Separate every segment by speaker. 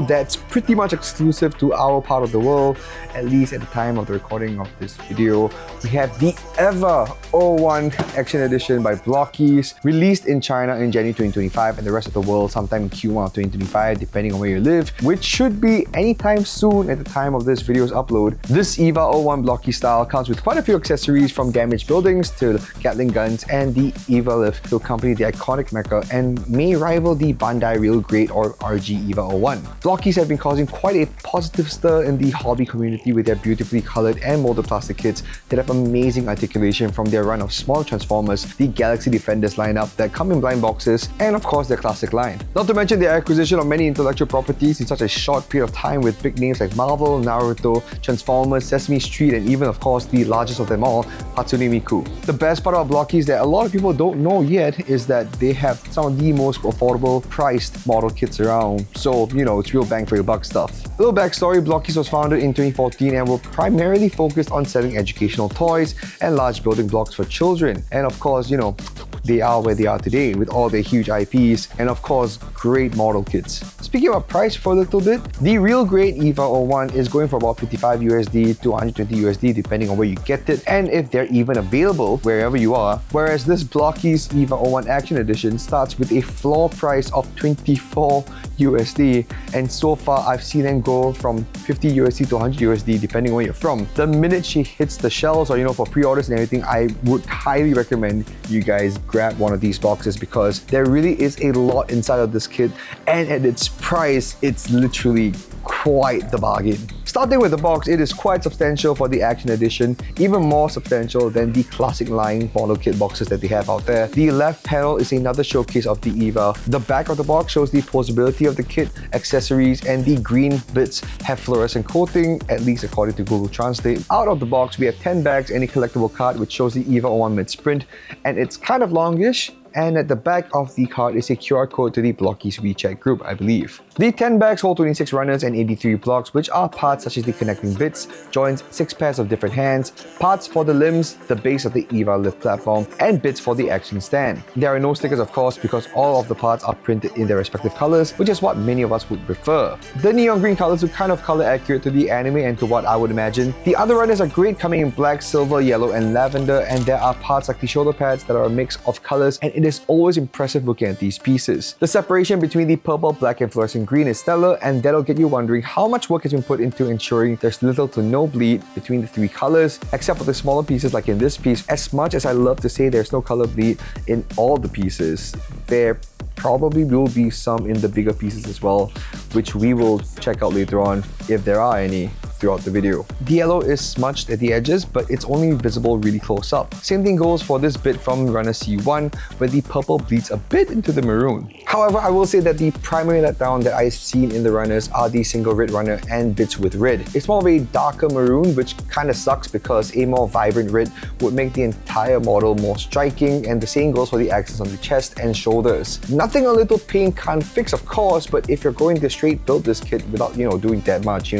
Speaker 1: that's pretty much exclusive to our part of the world, at least at the time of the recording of this video. We have the EVA-01 Action Edition by Blokees, released in China in January 2025 and the rest of the world sometime in Q1 of 2025, depending on where you live, which should be anytime soon at the time of this video's upload. This EVA-01 Blokees style comes with quite a few accessories, from damaged buildings to Gatling guns and the EVA lift to accompany the iconic mecha and may rival the Bandai Real Grade or RG EVA-01. Blokees have been causing quite a positive stir in the hobby community with their beautifully colored and molded plastic kits that have amazing articulation from their run of small Transformers, the Galaxy Defenders lineup that come in blind boxes, and of course their classic line. Not to mention their acquisition of many intellectual properties in such a short period of time with big names like Marvel, Naruto, Transformers, Sesame Street, and even of course the largest of them all, Hatsune Miku. The best part about Blokees that a lot of people don't know yet is that they have some of the most affordable priced model kits around, so you know, it's real bang for your buck stuff. A little backstory: Blokees was founded in 2014 and were primarily focused on selling educational toys and large building blocks for children. And of course, you know, they are where they are today with all their huge IPs and of course great model kits. Speaking about price for a little bit, the real grade EVA-01 is going for about 55 USD to 120 USD depending on where you get it and if they're even available wherever you are, whereas this Blokees EVA-01 Action Edition starts with a floor price of 24 USD, and so far I've seen them go from 50 USD to 100 USD depending on where you're from. The minute she hits the shelves, or you know, for pre-orders and everything, I would highly recommend you guys grab one of these boxes because there really is a lot inside of this kit, and at its price, it's literally quite the bargain. Starting with the box, it is quite substantial for the Action Edition, even more substantial than the classic line model kit boxes that they have out there. The left panel is another showcase of the EVA. The back of the box shows the posability of the kit, accessories, and the green bits have fluorescent coating, at least according to Google Translate. Out of the box, we have 10 bags and a collectible card which shows the EVA-01 mid-sprint, and it's kind of longish. And at the back of the card is a QR code to the Blokees WeChat group, I believe. The 10 bags hold 26 runners and 83 blocks, which are parts such as the connecting bits, joints, 6 pairs of different hands, parts for the limbs, the base of the EVA lift platform, and bits for the action stand. There are no stickers, of course, because all of the parts are printed in their respective colors, which is what many of us would prefer. The neon green colors are kind of color accurate to the anime and to what I would imagine. The other runners are great, coming in black, silver, yellow, and lavender, and there are parts like the shoulder pads that are a mix of colors, and it is always impressive looking at these pieces. The separation between the purple, black, and fluorescent green is stellar, and that'll get you wondering how much work has been put into ensuring there's little to no bleed between the three colors, except for the smaller pieces like in this piece. As much as I love to say there's no color bleed in all the pieces, there probably will be some in the bigger pieces as well, which we will check out later on if there are any throughout the video. The yellow is smudged at the edges, but it's only visible really close up. Same thing goes for this bit from runner C1, where the purple bleeds a bit into the maroon. However, I will say that the primary letdown that I've seen in the runners are the single red runner and bits with red. It's more of a darker maroon, which kind of sucks because a more vibrant red would make the entire model more striking, and the same goes for the accents on the chest and shoulders. Nothing a little paint can't fix, of course, but if you're going to straight build this kit without, you know, doing that much,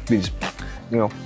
Speaker 1: please,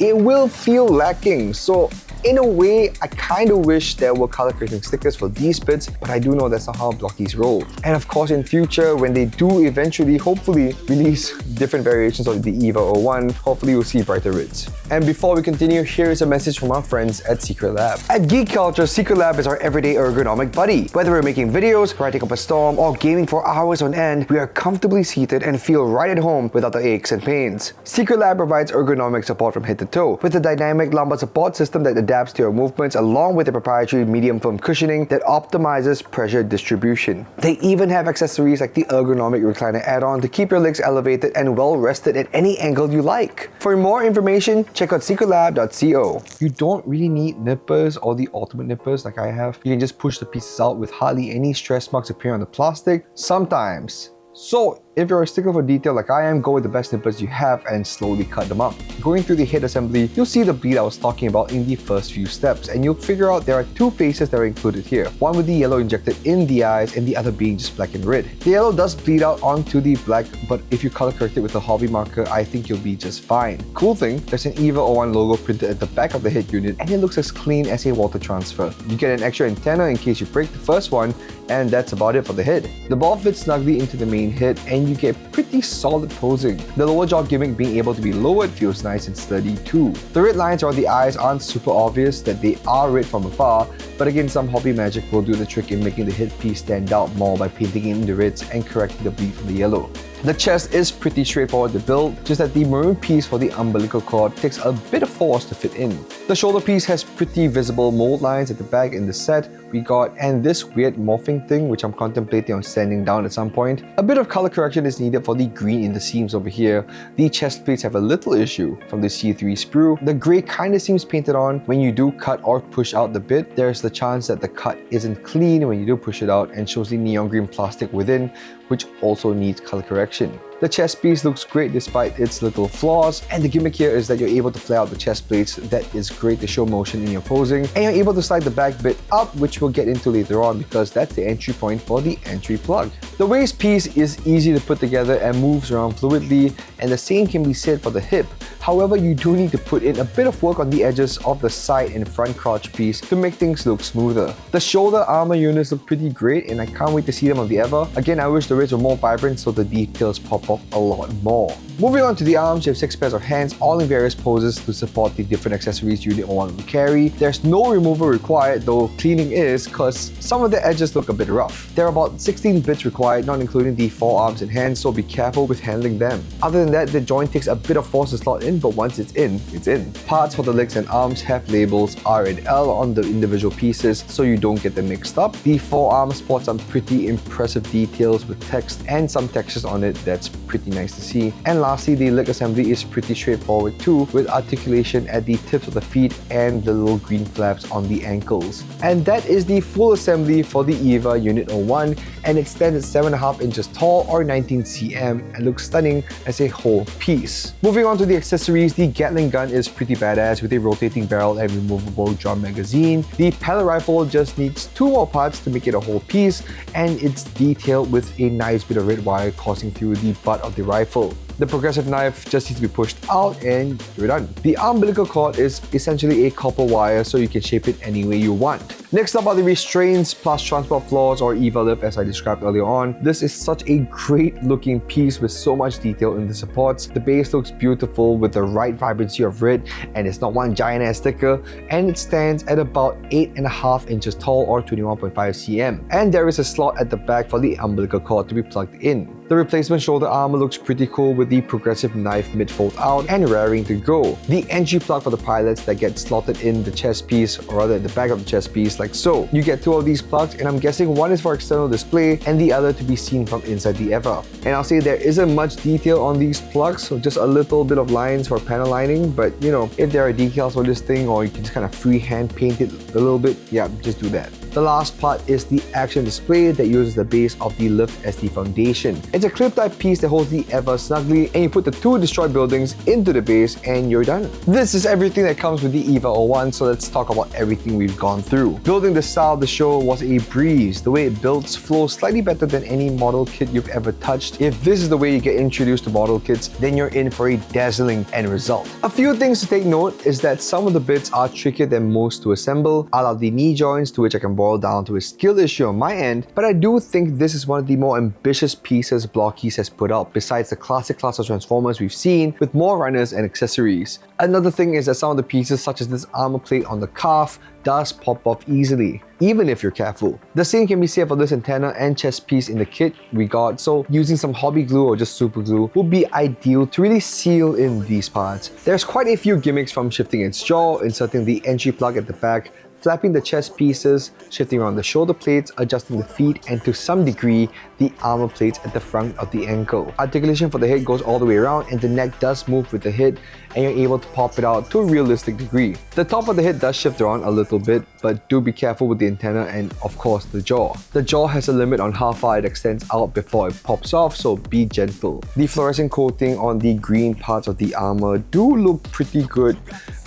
Speaker 1: it will feel lacking. So in a way, I kind of wish there were color correcting stickers for these bits, but I do know that's not how Blokees roll. And of course, in future, when they do eventually, hopefully, release different variations of the EVA-01, hopefully we'll see brighter reds. And before we continue, here is a message from our friends at Secretlab. At Geek Culture, Secretlab is our everyday ergonomic buddy. Whether we're making videos, writing up a storm, or gaming for hours on end, we are comfortably seated and feel right at home without the aches and pains. Secretlab provides ergonomic support from head to toe, with a dynamic lumbar support system that adapts to your movements, along with a proprietary medium foam cushioning that optimizes pressure distribution. They even have accessories like the ergonomic recliner add-on to keep your legs elevated and well rested at any angle you like. For more information, check out secretlab.co. You don't really need nippers or the ultimate nippers like I have. You can just push the pieces out with hardly any stress marks appearing on the plastic, sometimes. So if you're a stickler for detail like I am, go with the best nippers you have and slowly cut them up. Going through the head assembly, you'll see the bleed I was talking about in the first few steps, and you'll figure out there are two faces that are included here. One with the yellow injected in the eyes and the other being just black and red. The yellow does bleed out onto the black, but if you color correct it with a hobby marker, I think you'll be just fine. Cool thing, there's an EVA-01 logo printed at the back of the head unit, and it looks as clean as a water transfer. You get an extra antenna in case you break the first one, and that's about it for the head. The ball fits snugly into the main head, and and you get pretty solid posing. The lower jaw gimmick being able to be lowered feels nice and sturdy too. The red lines around the eyes aren't super obvious that they are red from afar, but again, some hobby magic will do the trick in making the headpiece stand out more by painting in the reds and correcting the bleed from the yellow. The chest is pretty straightforward to build, just that the maroon piece for the umbilical cord takes a bit of force to fit in. The shoulder piece has pretty visible mold lines at the back in the set we got, and this weird morphing thing which I'm contemplating on sanding down at some point. A bit of color correction is needed for the green in the seams over here. The chest plates have a little issue from the C3 sprue. The grey kinda seems painted on. When you do cut or push out the bit, there's the chance that the cut isn't clean when you do push it out and shows the neon green plastic within, which also needs color correction. The chest piece looks great despite its little flaws, and the gimmick here is that you're able to flare out the chest plates. That is great to show motion in your posing, and you're able to slide the back bit up, which we'll get into later on because that's the entry point for the entry plug. The waist piece is easy to put together and moves around fluidly, and the same can be said for the hip. However, you do need to put in a bit of work on the edges of the side and front crotch piece to make things look smoother. The shoulder armor units look pretty great, and I can't wait to see them on the EVA. Again, I wish the reds were more vibrant so the details pop off a lot more. Moving on to the arms, you have 6 pairs of hands, all in various poses to support the different accessories Unit 01 will carry. There's no removal required, though cleaning is, cause some of the edges look a bit rough. There are about 16 bits required, not including the forearms and hands, so be careful with handling them. Other than that, the joint takes a bit of force to slot in, but once it's in, it's in. Parts for the legs and arms have labels R and L on the individual pieces, so you don't get them mixed up. The forearm sports some pretty impressive details with text and some textures on it that's pretty nice to see. And lastly, the leg assembly is pretty straightforward too, with articulation at the tips of the feet and the little green flaps on the ankles. And that is the full assembly for the EVA Unit 01, and it stands at 7.5 inches tall or 19 cm and looks stunning as a whole piece. Moving on to the accessories, the Gatling gun is pretty badass with a rotating barrel and removable drum magazine. The Pallet rifle just needs 2 more parts to make it a whole piece, and it's detailed with a nice bit of red wire coursing through the butt of the rifle. The progressive knife just needs to be pushed out and you're done. The umbilical cord is essentially a copper wire, so you can shape it any way you want. Next up are the restraints plus transport floors or EVA lift as I described earlier on. This is such a great looking piece with so much detail in the supports. The base looks beautiful with the right vibrancy of red, and it's not one giant ass sticker, and it stands at about 8.5 inches tall or 21.5 cm. And there is a slot at the back for the umbilical cord to be plugged in. The replacement shoulder armor looks pretty cool with the progressive knife mid-fold out and raring to go. The entry plug for the pilots that get slotted in the chest piece, or rather at the back of the chest piece like so. You get 2 of these plugs, and I'm guessing one is for external display and the other to be seen from inside the EVA. And I'll say there isn't much detail on these plugs, so just a little bit of lines for panel lining, but you know, if there are decals for this thing or you can just kind of freehand paint it a little bit, yeah, just do that. The last part is the action display that uses the base of the lift as the foundation. It's a clip-type piece that holds the EVA snugly, and you put the 2 destroyed buildings into the base and you're done. This is everything that comes with the EVA-01, so let's talk about everything we've gone through. Building the style of the show was a breeze. The way it builds flows slightly better than any model kit you've ever touched. If this is the way you get introduced to model kits, then you're in for a dazzling end result. A few things to take note is that some of the bits are trickier than most to assemble. I love the knee joints, to which I can boil down to a skill issue on my end, but I do think this is one of the more ambitious pieces Blokees has put out besides the classic class of Transformers we've seen, with more runners and accessories. Another thing is that some of the pieces, such as this armor plate on the calf, does pop off easily, even if you're careful. The same can be said for this antenna and chest piece in the kit we got, so using some hobby glue or just super glue would be ideal to really seal in these parts. There's quite a few gimmicks, from shifting its jaw, inserting the entry plug at the back, flapping the chest pieces, shifting around the shoulder plates, adjusting the feet, and to some degree, the armor plates at the front of the ankle. Articulation for the head goes all the way around, and the neck does move with the head, and you're able to pop it out to a realistic degree. The top of the head does shift around a little bit, but do be careful with the antenna and of course the jaw. The jaw has a limit on how far it extends out before it pops off, so be gentle. The fluorescent coating on the green parts of the armor do look pretty good,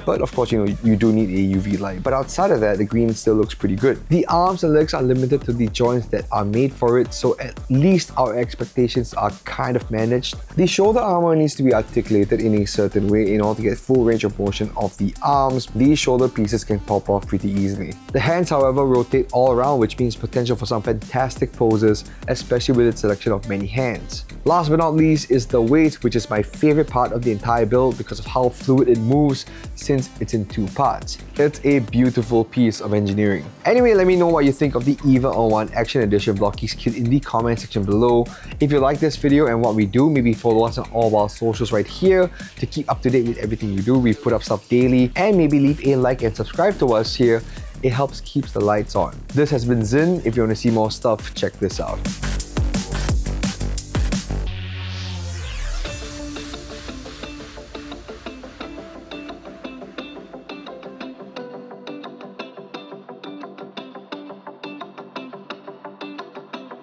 Speaker 1: but of course, you do need a UV light. But outside of that, the green still looks pretty good. The arms and legs are limited to the joints that are made for it, so at least our expectations are kind of managed. The shoulder armor needs to be articulated in a certain way in order to get full range of motion of the arms. These shoulder pieces can pop off pretty easily. The hands, however, rotate all around, which means potential for some fantastic poses, especially with its selection of many hands. Last but not least is the weight, which is my favorite part of the entire build because of how fluid it moves since it's in two parts. It's a beautiful piece of engineering. Anyway, let me know what you think of the EVA-01 Action Edition Blokees kit in the comment section below. If you like this video and what we do, maybe follow us on all of our socials right here to keep up to date with everything you do. We put up stuff daily, and maybe leave a like and subscribe to us here. It helps keep the lights on. This has been Zin. If you want to see more stuff, check this out.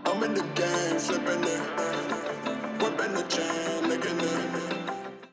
Speaker 2: I'm in the game, flipping it, whipping the chain, licking it.